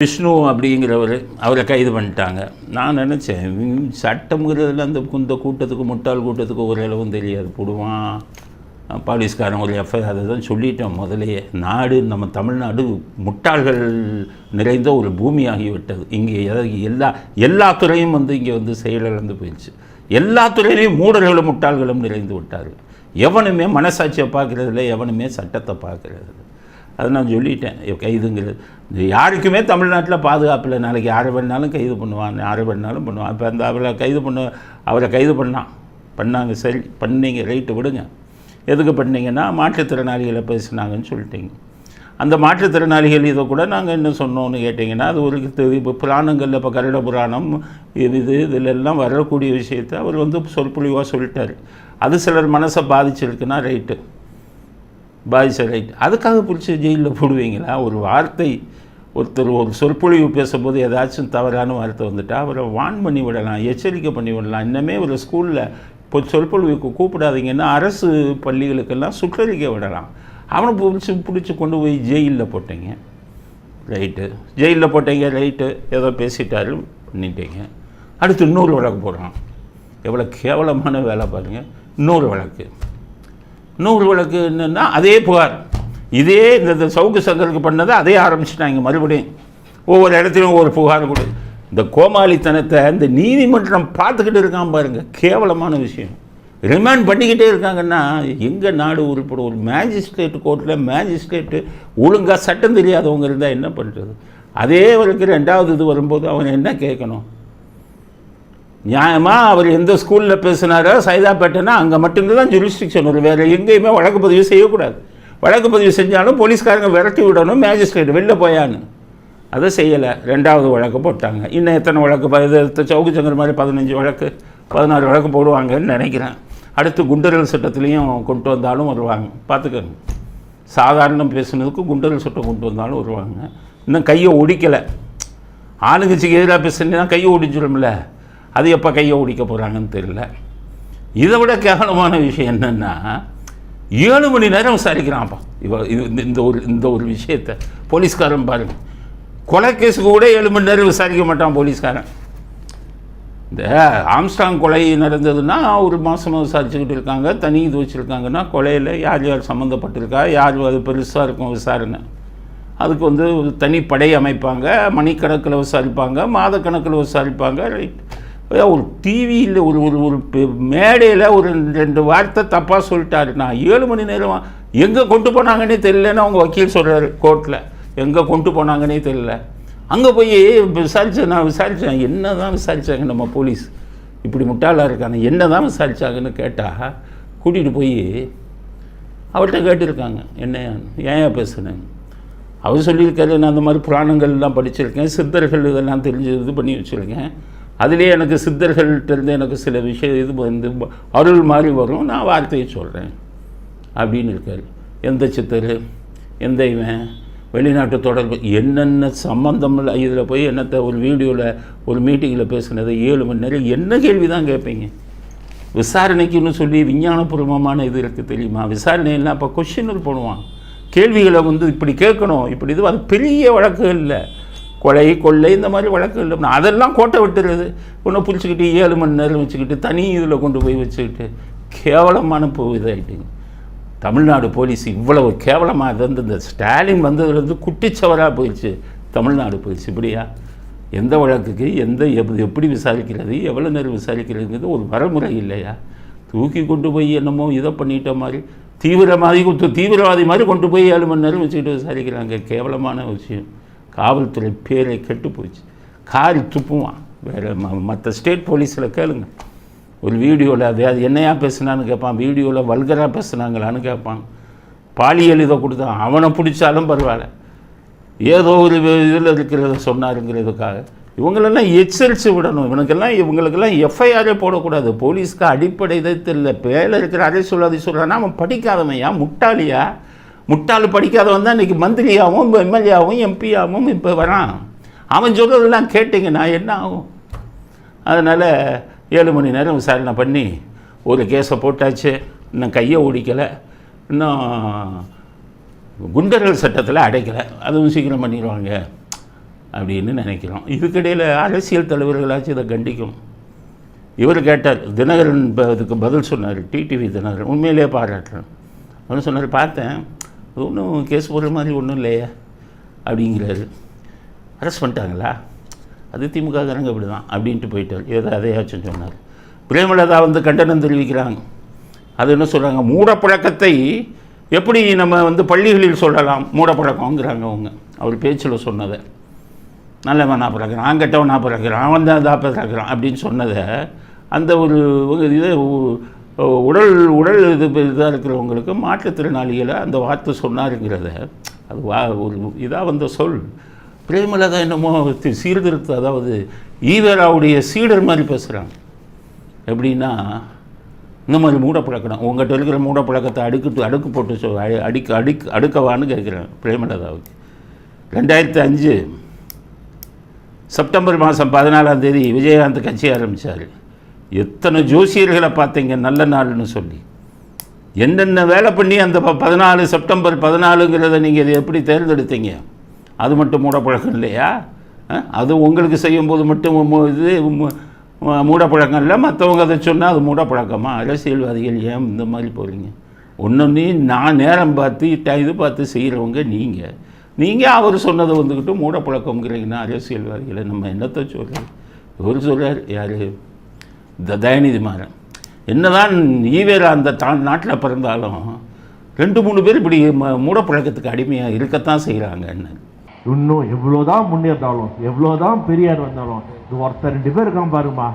விஷ்ணு அப்படிங்கிறவர் அவரை கைது பண்ணிட்டாங்க. நான் நினச்சேன் சட்டம்ங்கிறதுல அந்த கூட்டத்துக்கு முட்டாள் கூட்டத்துக்கு ஒரு அளவும் தெரியாது. போடுவான் போலீஸ்காரன் ஒரு எஃப்ஐஆர் அதை தான் சொல்லிட்டோம் முதலையே. நாடு நம்ம தமிழ்நாடு முட்டாள்கள் நிறைந்த ஒரு பூமியாகிவிட்டது. இங்கே எல்லா துறையும் இங்கே செயலிழந்து போயிடுச்சு. எல்லா துறையிலையும் மூடர்களும் முட்டாள்களும் நிறைந்து விட்டார்கள். எவனுமே மனசாட்சியை பார்க்குறதில்ல, எவனுமே சட்டத்தை பார்க்குறது. அதை நான் சொல்லிட்டேன். கைதுங்கிறது யாருக்குமே தமிழ்நாட்டில் பாதுகாப்பில். நாளைக்கு யாரை வேணாலும் கைது பண்ணுவான், யாரை வேணாலும் பண்ணுவான். இப்போ அந்த அவரை கைது பண்ணாங்க. சரி பண்ணீங்க, ரைட்டு விடுங்க. எதுக்கு பண்ணீங்கன்னா மாற்றுத்திறனாளிகளை பேசுனாங்கன்னு சொல்லிட்டீங்க. அந்த மாற்றுத்திறனாளிகள் இதை கூட நாங்கள் என்ன சொன்னோன்னு கேட்டிங்கன்னா, அது ஒரு இப்போ புராணங்களில் இப்போ கருட புராணம் இதிலெல்லாம் வரக்கூடிய விஷயத்தை அவர் சொற்பொழிவாக சொல்லிட்டார். அது சிலர் மனசை பாதிச்சிருக்குன்னா ரைட்டு, ரைட். அதுக்காக பிடிச்சி ஜெயிலில் போடுவீங்களா? ஒரு வார்த்தை ஒருத்தர் ஒரு சொற்பொழிவு பேசும்போது ஏதாச்சும் தவறான வார்த்தை வந்துட்டால் அவரை வார்ன் பண்ணி விடலாம், எச்சரிக்கை பண்ணி விடலாம். இன்னமே ஒரு ஸ்கூலில் இப்போ சொற்பொழிவுக்கு கூப்பிடாதீங்கன்னா அரசு பள்ளிகளுக்கெல்லாம் சுற்றறிக்கை விடலாம். அவனை பிடிச்சி கொண்டு போய் ஜெயிலில் போட்டீங்க, ரைட்டு. ஜெயிலில் போட்டீங்க, ரைட்டு. ஏதோ பேசிட்டாரு, பண்ணிட்டீங்க. அடுத்து இன்னொரு வழக்கு போடுறான். எவ்வளோ கேவலமான வேலை பாருங்கள். இன்னொரு வழக்கு என்னென்னா அதே புகார், இதே இந்த சவுக்கு சங்கருக்கு பண்ணதை அதே ஆரம்பிச்சுட்டாங்க. மறுபடியும் ஒவ்வொரு இடத்துலையும் ஒவ்வொரு புகார் கொடு. இந்த கோமாளித்தனத்தை இந்த நீதிமன்றம் பார்த்துக்கிட்டு இருக்கான் பாருங்கள். கேவலமான விஷயம். ரிமாண்ட் பண்ணிக்கிட்டே இருக்காங்கன்னா எங்கே நாடு உருப்படும்? ஒரு மேஜிஸ்ட்ரேட்டு ஒழுங்காக சட்டம் தெரியாதவங்க இருந்தால் என்ன பண்ணுறது? அதே வரைக்கும் ரெண்டாவது இது வரும்போது அவன் என்ன கேட்கணும்? நியாயமாக அவர் எந்த ஸ்கூலில் பேசினாரோ சைதாப்பேட்டைன்னா அங்கே மட்டும்தான் ஜூரிஸ்டிக்ஷன் வரும். வேறு எங்கேயுமே வழக்கு பதிவு செய்யக்கூடாது. வழக்கு பதிவு செஞ்சாலும் போலீஸ்காரங்க விரட்டி விடணும், மேஜிஸ்ட்ரேட் வெளில போயான்னு. அதை செய்யலை. ரெண்டாவது வழக்கு போட்டாங்க. இன்னும் எத்தனை வழக்கு? சவுக்கு சங்கர் மாதிரி 15 வழக்கு 16 வழக்கு போடுவாங்கன்னு நினைக்கிறேன். அடுத்து குண்டர்கள் சட்டத்துலேயும் கொண்டு வந்தாலும் வருவாங்க. பார்த்துக்கோங்க. சாதாரணம் பேசுனதுக்கு குண்டர்கள் சட்டம் கொண்டு வந்தாலும் வருவாங்க. இன்னும் கையை ஒடிக்கலை. ஆளுங்கட்சிக்கு எதிராக பேசுனா கையை ஒடிச்சிடும்ல. அது எப்போ கையை ஒடிக்க போகிறாங்கன்னு தெரியல. இதை விட கேவலமான விஷயம் என்னென்னா 7 மணி நேரம் விசாரிக்கிறான்ப்பா இந்த ஒரு விஷயத்தை. போலீஸ்காரன் பாருங்கள், கொலை கேஸுக்கு கூட 7 மணி நேரம் விசாரிக்க மாட்டான் போலீஸ்காரன். இந்த ஆம்ஸ்டாங் கொலை நடந்ததுன்னா ஒரு மாதமாக விசாரிச்சுக்கிட்டு இருக்காங்க. தனி இது வச்சுருக்காங்கன்னா கொலையில் யார் சம்மந்தப்பட்டிருக்கா, யார் அது பெருசாக இருக்கும் விசாரணை. அதுக்கு தனி படை அமைப்பாங்க, மணிக்கணக்கில் விசாரிப்பாங்க, மாதக்கணக்கில் விசாரிப்பாங்க, ரைட். ஒரு டிவியில் ஒரு மேடையில் ஒரு 2 வார்த்தை தப்பாக சொல்லிட்டாரு. நான் 7 மணி நேரம் எங்கே கொண்டு போனாங்கன்னே தெரியலன்னு அவங்க வக்கீல் சொல்கிறாரு கோர்ட்டில். எங்கே கொண்டு போனாங்கன்னே தெரியல. அங்கே போய் நான் விசாரித்தேன். என்ன தான் விசாரித்தாங்க நம்ம போலீஸ்? இப்படி முட்டாளாக இருக்காங்க. என்ன தான் விசாரித்தாங்கன்னு கேட்டால் கூட்டிகிட்டு போய் அவர்கிட்ட கேட்டிருக்காங்க, என்ன ஏன் பேசுனேன். அவர் சொல்லியிருக்காரு, நான் அந்த மாதிரி புராணங்கள்லாம் படிச்சிருக்கேன், சித்தர்கள் இதெல்லாம் தெரிஞ்சு இது பண்ணி வச்சுருக்கேன். அதிலே எனக்கு சித்தர்கள்ட்டேருந்து எனக்கு சில விஷயம் அருள் மாதிரி வரும், நான் வார்த்தையை சொல்கிறேன் அப்படின்னு இருக்கார். எந்த சித்தர், எந்த இவன், வெளிநாட்டு தொடர்பு, என்னென்ன சம்மந்தம் இல்லை. இதில் போய் என்னத்தை ஒரு வீடியோவில் ஒரு மீட்டிங்கில் பேசுனதை 7 மணி நேரம் என்ன கேள்வி தான் கேட்பீங்க? விசாரணைக்குன்னு சொல்லி விஞ்ஞானபூர்வமான இது இருக்குது தெரியுமா? விசாரணையெல்லாம் இப்போ கொஷினர் போடுவான். கேள்விகளை இப்படி கேட்கணும், இப்படி இது. அது பெரிய வழக்குகள் இல்லை, கொலை கொள்ளை இந்த மாதிரி வழக்கு இல்லை. அதெல்லாம் கோட்டை விட்டுறது. ஒன்று பிடிச்சிக்கிட்டு 7 மணி நேரம் வச்சுக்கிட்டு தனி இதில் கொண்டு போய் வச்சுக்கிட்டு கேவலமான இதாகிட்டுங்க. தமிழ்நாடு போலீஸ் இவ்வளவு கேவலமாக இந்த ஸ்டாலின் வந்ததுலேருந்து குட்டிச்சவராக போயிடுச்சு. தமிழ்நாடு போயிடுச்சு. இப்படியா? எந்த வழக்குக்கு எப்படி விசாரிக்கிறது, எவ்வளோ நேரம் விசாரிக்கிறதுங்கிறது ஒரு வரமுறை இல்லையா? தூக்கி கொண்டு போய் என்னமோ இதை பண்ணிட்ட மாதிரி தீவிரவாதி மாதிரி கொண்டு போய் 7 மணி நேரம் வச்சுக்கிட்டு விசாரிக்கிறாங்க. கேவலமான விஷயம். காவல்துறை பேரை கெட்டு போச்சு. காரி துப்புவான். வேறு மற்ற ஸ்டேட் போலீஸில் கேளுங்க. ஒரு வீடியோவில் அது என்னையா பேசுனான்னு கேட்பான், வீடியோவில் வல்கராக பேசுனாங்களான்னு கேட்பான். பாலியல் இதை கொடுத்தான், அவனை பிடிச்சாலும் பரவாயில்ல, ஏதோ ஒரு இதில் இருக்கிறத சொன்னாருங்கிறதுக்காக இவங்களெல்லாம் எச்சரித்து விடணும். இவங்களுக்கெல்லாம் எஃப்ஐஆரே போடக்கூடாது. போலீஸ்க்கு அடிப்படை இதை தெரியல. பேரில் இருக்கிற அதை சொல்கிறான்னா அவன் படிக்காதவன்யா, முட்டாளியா. முட்டாள் படிக்காதவன் தான் இன்றைக்கி மந்திரியாகவும் எம்எல்ஏவும் எம்பியாகவும் இப்போ வரான். அவன் சொல்கிறதெல்லாம் கேட்டிங்கன்னா என்ன ஆகும்? அதனால் 7 மணி நேரம் விசாரணை பண்ணி ஒரு கேஸை போட்டாச்சு. இன்னும் கையை ஓடிக்கலை, இன்னும் குண்டர்கள் சட்டத்தில் அடைக்கலை, அதுவும் சீக்கிரம் பண்ணிடுவாங்க. அப்படின்னு நினைக்கிறோம். இதுக்கிடையில் அரசியல் தலைவர்களாச்சும் இதை கண்டிக்கணும். இவர் கேட்டார், தினகரன் அதுக்கு பதில் சொன்னார், டிடிவி தினகரன், உண்மையிலேயே பாராட்டுறேன். அவனு சொன்னார், பார்த்தேன் ஒன்றும் கேஸ் போடுற மாதிரி ஒன்றும் இல்லையே அப்படிங்கிறாரு. அரெஸ்ட் பண்ணிட்டாங்களா? அது திமுககாரங்க அப்படி தான் அப்படின்ட்டு போயிட்டார். ஏதோ அதையாச்சும் சொன்னார். பிரேமலதா கண்டனம் தெரிவிக்கிறாங்க. அது என்ன சொல்கிறாங்க, மூடப்பழக்கத்தை எப்படி நம்ம பள்ளிகளில் சொல்லலாம், மூடப்பழக்கங்கிறாங்க அவங்க. அவர் பேச்சில் சொன்னதை, நல்லவன் நான் பிறக்கிறேன், நான் கெட்டவன் நான் பிறக்கிறேன், அவன் தான் இதாக பிறக்கிறான் அப்படின்னு சொன்னதை, அந்த ஒரு இது உடல் இதாக இருக்கிறவங்களுக்கு மாற்றுத்திறனாளிகளை அந்த வார்த்தை சொன்னாருங்கிறத, அது ஒரு இதாக சொல். பிரேமலதா என்னமோ சீர்திருத்த, அதாவது ஈவேராவுடைய சீடர் மாதிரி பேசுகிறாங்க. எப்படின்னா, இந்த மாதிரி மூடப்பழக்கம், உங்கள்கிட்ட இருக்கிற மூடப்பழக்கத்தை அடுக்கு போட்டு அடுக்கவான்னு கேட்குறேன் பிரேமலதாவுக்கு. 2005 செப்டம்பர் மாதம் 14ஆம் தேதி விஜயகாந்த் கட்சி ஆரம்பித்தார். எத்தனை ஜோசியர்களை பார்த்தீங்க நல்ல நாள்னு சொல்லி, என்னென்ன வேலை பண்ணி அந்த 14 செப்டம்பர் 14ங்கிறத நீங்கள் இதை எப்படி தேர்ந்தெடுத்தீங்க? அது மட்டும் மூடப்பழக்கம் இல்லையா? அது உங்களுக்கு செய்யும்போது மட்டும் இது மூடப்பழக்கம் இல்லை, மற்றவங்க அதை சொன்னால் அது மூடப்பழக்கமா? அரசியல்வாதிகள் ஏன் இந்த மாதிரி போகிறீங்க? ஒன்று நான் நேரம் பார்த்து இது பார்த்து செய்கிறவங்க நீங்கள் அவர் சொன்னதை மூடப்பழக்கங்கிறீங்கன்னா அரசியல்வாதிகளை நம்ம என்னத்தை சொல்கிறோம்? இவர் சொல்கிறார், யார், தயாநிதி மாறன், என்னதான் ஈவேரா அந்த நாட்டில் பிறந்தாலும் 2-3 பேர் இப்படி மூடப்பழக்கத்துக்கு அடிமையாக இருக்கத்தான் செய்கிறாங்கன்னு. இன்னும் எவ்வளோதான் முன்னேறினாலும், எவ்வளோதான் பெரியார் வந்தாலும், ஒருத்தர் 2 பேர் இருக்கான் பாருமா,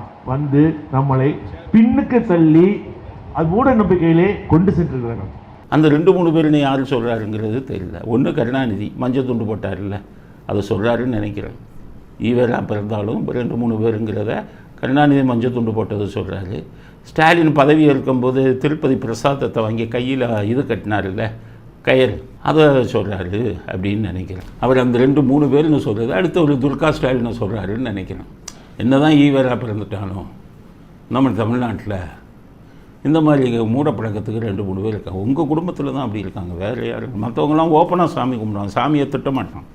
நம்மளை பின்னுக்கு தள்ளி அது மூட நம்பிக்கையிலே கொண்டு சென்றிருக்கிறாங்க. அந்த 2-3 பேருன்னு யார் சொல்கிறாருங்கிறது தெரியல. ஒன்று கருணாநிதி மஞ்சள் துண்டு போட்டார்ல, அதை சொல்கிறாருன்னு நினைக்கிறேன். ஈவேரா பிறந்தாலும் 2-3 பேருங்கிறத கருணாநிதி மஞ்சள் துண்டு போட்டதை சொல்கிறாரு. ஸ்டாலின் பதவி இருக்கும்போது திருப்பதி பிரசாதத்தை வாங்கி கையில் இது கட்டினார்ல, கயிறு, அதை சொல்கிறாரு அப்படின்னு நினைக்கிறேன். அவர் அந்த 2-3 பேர்னு சொல்கிறது அடுத்த ஒரு துர்கா ஸ்டாலின் சொல்கிறாருன்னு நினைக்கிறேன். என்ன தான் ஈவேரா பிறந்துட்டாலும் நம்ம தமிழ்நாட்டில் இந்த மாதிரி மூடப்பழக்கத்துக்கு 2-3 பேர் இருக்காங்க. உங்கள் குடும்பத்தில் தான் அப்படி இருக்காங்க, வேறு யாரும். மற்றவங்களாம் ஓப்பனாக சாமி கும்பிடுவாங்க, சாமியை திட்ட மாட்டான்.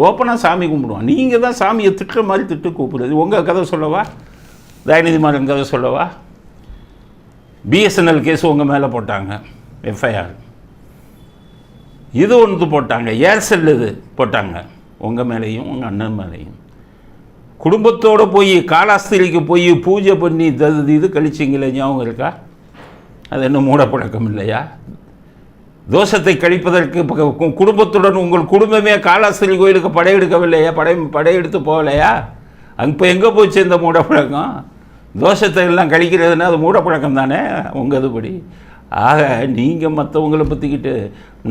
ஓப்பனாக சாமி கும்பிடுவான். நீங்கள் தான் சாமியை திட்டுற மாதிரி திட்டு கூப்பிடுறது. உங்கள் கதை சொல்லவா? தயாநிதி மாறன் கதை சொல்லவா? பிஎஸ்என்எல் கேஸ் உங்கள் மேலே போட்டாங்க எஃப்ஐஆர், இது ஒன்று போட்டாங்க, ஏர்செல் இது போட்டாங்க உங்கள் மேலேயும் உங்கள் அண்ணன் மேலேயும். குடும்பத்தோடு போய் காலாஸ்திரிக்கு போய் பூஜை பண்ணி இது கழிச்சிங்களே, ஞாபகம் இருக்கா? அது என்ன மூடப்பழக்கம் இல்லையா? தோஷத்தை கழிப்பதற்கு குடும்பத்துடன் உங்கள் குடும்பமே காலாஸ்திரி கோயிலுக்கு படையெடுக்கவில்லையா? படையெடுத்து போகலையா? இப்போ எங்கே போச்சு இந்த மூடப்பழக்கம்? தோஷத்தை எல்லாம் கழிக்கிறதுனா அது மூடப்பழக்கம் தானே உங்கள் இதுபடி. ஆக நீங்கள் மற்றவங்களை பற்றிக்கிட்டு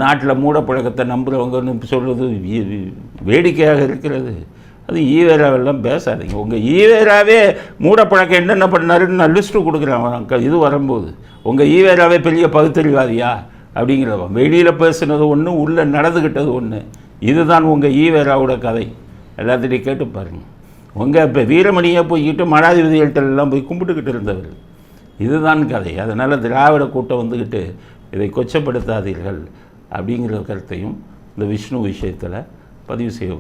நாட்டில் மூடப்பழக்கத்தை நம்புகிறவங்கன்னு சொல்கிறது வேடிக்கையாக இருக்கிறது. அது ஈவேராவெல்லாம் பேசாதீங்க. உங்கள் ஈவேராவே மூடப்பழக்கம் என்னென்ன பண்ணாருன்னு நான் லிஸ்ட்டு கொடுக்குறேன். இது வரும்போது உங்கள் ஈவேராவே பெரிய பகுத்தறிவாதியா அப்படிங்கிறவன் வெளியில் பேசுனது ஒன்று, உள்ளே நடந்துக்கிட்டது ஒன்று. இதுதான் உங்கள் ஈவேராவோட கதை. எல்லாத்திட்டையும் கேட்டு பாருங்கள். உங்கள் இப்போ வீரமணியை போய்கிட்டு மடாதிபதிகள்கிட்டெல்லாம் போய் கும்பிட்டுக்கிட்டு இருந்தவர். இதுதான் கதை. அதனால் திராவிட கூட்டம் வந்துக்கிட்டு இதை கொச்சப்படுத்தாதீர்கள் அப்படிங்கிற கருத்தையும் இந்த விஷ்ணு விஷயத்தில் பதிவு செய்ய